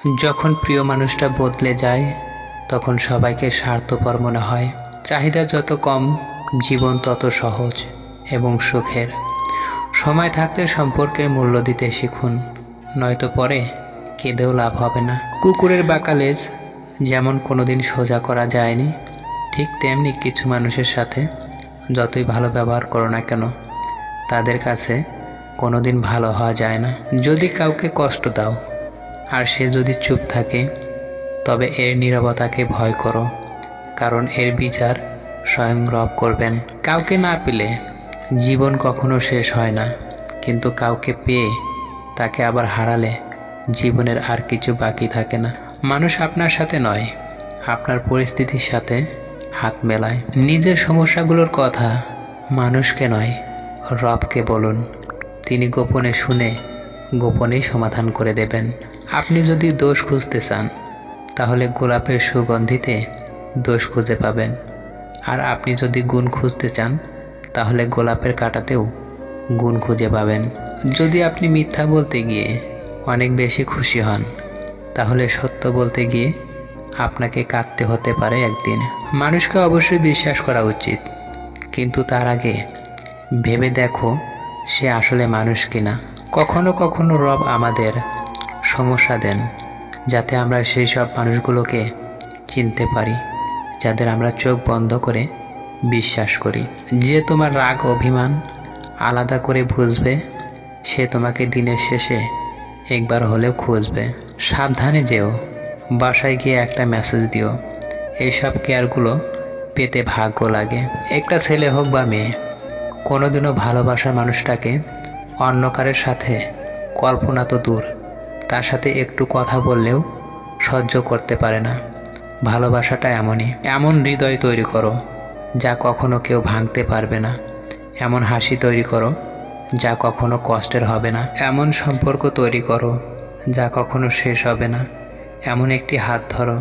যখন প্রিয় মানুষটা বদলে যায় তখন সবাইকে স্বার্থপর মনে হয়। চাহিদা যত কম, জীবন তত সহজ এবং সুখের। সময় থাকতে সম্পর্কের মূল্য দিতে শিখুন, নয়তো পরে কেঁদেও লাভ হবে না। কুকুরের বাঁকা লেজ যেমন কোনোদিন সোজা করা যায়নি, ঠিক তেমনি কিছু মানুষের সাথে যতই ভালো ব্যবহার করো না কেন, তাদের কাছে কোনোদিন ভালো হওয়া যায় না। যদি কাউকে কষ্ট দাও আর সে যদি চুপ থাকে, তবে এর নীরবতাকে ভয় করো, কারণ এর বিচার স্বয়ং রব করবেন। কাউকে না পেলে জীবন কখনো শেষ হয় না, কিন্তু কাউকে পেয়ে তাকে আবার হারালে জীবনের আর কিছু বাকি থাকে না। মানুষ আপনার সাথে নয়, আপনার পরিস্থিতির সাথে হাত মেলায়। নিজের সমস্যাগুলোর কথা মানুষকে নয়, রবকে বলুন। তিনি গোপনে শুনে গোপনেই সমাধান করে দেবেন। আপনি যদি দোষ খুঁজতে চান, তাহলে গোলাপের সুগন্ধিতে দোষ খুঁজে পাবেন। আর আপনি যদি গুণ খুঁজতে চান, তাহলে গোলাপের কাঁটাতেও গুণ খুঁজে পাবেন। যদি আপনি মিথ্যা বলতে গিয়ে অনেক বেশি খুশি হন, তাহলে সত্য বলতে গিয়ে আপনাকে কাঁদতে হতে পারে একদিন। মানুষকে অবশ্যই বিশ্বাস করা উচিত, কিন্তু তার আগে ভেবে দেখো সে আসলে মানুষ কিনা। কখনো কখনো রব আমাদের সমস্যা দেন, যাতে আমরা সেই সব মানুষগুলোকে চিনতে পারি যাদের আমরা চোখ বন্ধ করে বিশ্বাস করি। যে তোমার রাগ অভিমান আলাদা করে বুঝবে, সে তোমাকে দিনের শেষে একবার হলেও খুঁজবে। সাবধানে যেও, বাসায় গিয়ে একটা মেসেজ দিও। এইসব কেয়ারগুলো পেতে ভাগ্য লাগে। একটা ছেলে হোক বা মেয়ে, কোনোদিনও ভালোবাসার মানুষটাকে অন্য কারের সাথে কল্পনা তো দূর, তার সাথে একটু কথা বললেও সহ্য করতে পারে না। ভালোবাসাটা এমনই। এমন হৃদয় তৈরি করো যা কখনো কেউ ভাঙতে পারবে না। এমন হাসি তৈরি করো যা কখনো কষ্টের হবে না। এমন সম্পর্ক তৈরি করো যা কখনো শেষ হবে না। এমন একটি হাত ধরো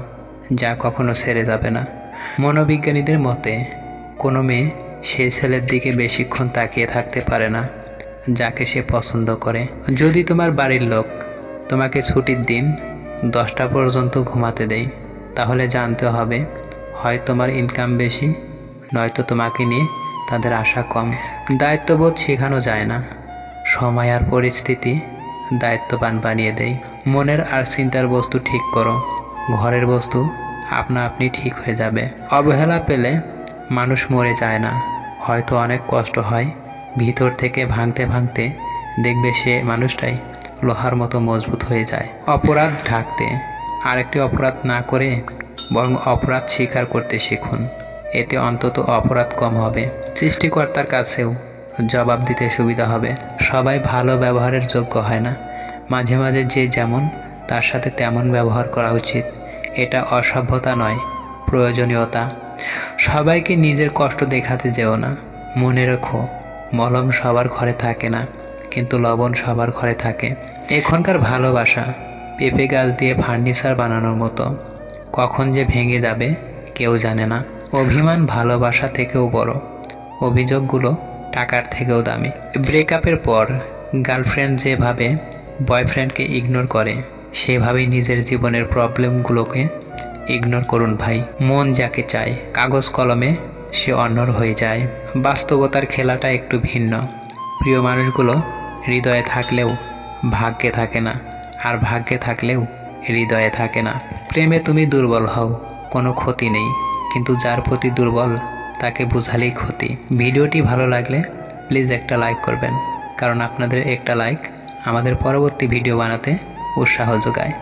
যা কখনো ছেড়ে যাবে না। মনোবিজ্ঞানীদের মতে কোনো মেয়ে সেই ছেলের দিকে বেশিক্ষণ তাকিয়ে থাকতে পারে না যাকে সে পছন্দ করে। যদি তোমার বাড়ির লোক তোমাকে ছুটির দিন 10টা পর্যন্ত ঘুমাতে দেয়, তাহলে জানতে হবে হয় তোমার ইনকাম বেশি, নয়তো তোমাকে নিয়ে তাদের আশা কম। দায়িত্ববোধ শেখানো যায় না, সময় আর পরিস্থিতি দায়িত্ববান বানিয়ে দেয়। মনের আর চিন্তার বস্তু ঠিক করো, ঘরের বস্তু আপনা আপনি ঠিক হয়ে যাবে। অবহেলা পেলে মানুষ মরে যায় না, হয়তো অনেক কষ্ট হয়। ভিতর থেকে ভাঙতে ভাঙতে দেখবে সে মানুষটাই লোহার মতো মজবুত হয়ে যায়। অপরাধ ঢাকতে আরেকটি অপরাধ না করে বরং অপরাধ স্বীকার করতে শিখুন, এতে অন্তত অপরাধ কম হবে। সৃষ্টিকর্তার কাছেও জবাব দিতে সুবিধা হবে। সবাই ভালো ব্যবহারের যোগ্য হয় না, মাঝে মাঝে যে যেমন তার সাথে তেমন ব্যবহার করা উচিত। এটা অসভ্যতা নয়, প্রয়োজনীয়তা। সবাইকে নিজের কষ্ট দেখাতে যেও না। মনে রেখো, মলম সবার ঘরে থাকে না, কিন্তু লবণ সবার ঘরে থাকে। এখনকার ভালোবাসা পেঁপে গাছ দিয়ে ফার্নিচার বানানোর মতো, কখন যে ভেঙে যাবে কেউ জানে না। অভিমান ভালোবাসা থেকেও বড়, অভিযোগগুলো টাকার থেকেও দামি। ব্রেকআপের পর গার্লফ্রেন্ড যেভাবে বয়ফ্রেন্ডকে ইগনোর করে, সেভাবেই নিজের জীবনের প্রবলেমগুলোকে ইগনোর করুন ভাই। মন যাকে চায়, কাগজ কলমে সে অন্যর হয়ে যায়। বাস্তবতার খেলাটা একটু ভিন্ন। প্রিয় মানুষগুলো হৃদয়ে থাকলেও ভাগ্যে থাকে না, আর ভাগ্যে থাকলেও হৃদয়ে থাকে না। প্রেমে তুমি দুর্বল হও, কোনো ক্ষতি নেই, কিন্তু যার প্রতি দুর্বল তাকে বোঝালেই ক্ষতি। ভিডিওটি ভালো লাগলে প্লিজ একটা লাইক করবেন, কারণ আপনাদের একটা লাইক আমাদের পরবর্তী ভিডিও বানাতে উৎসাহ যোগায়।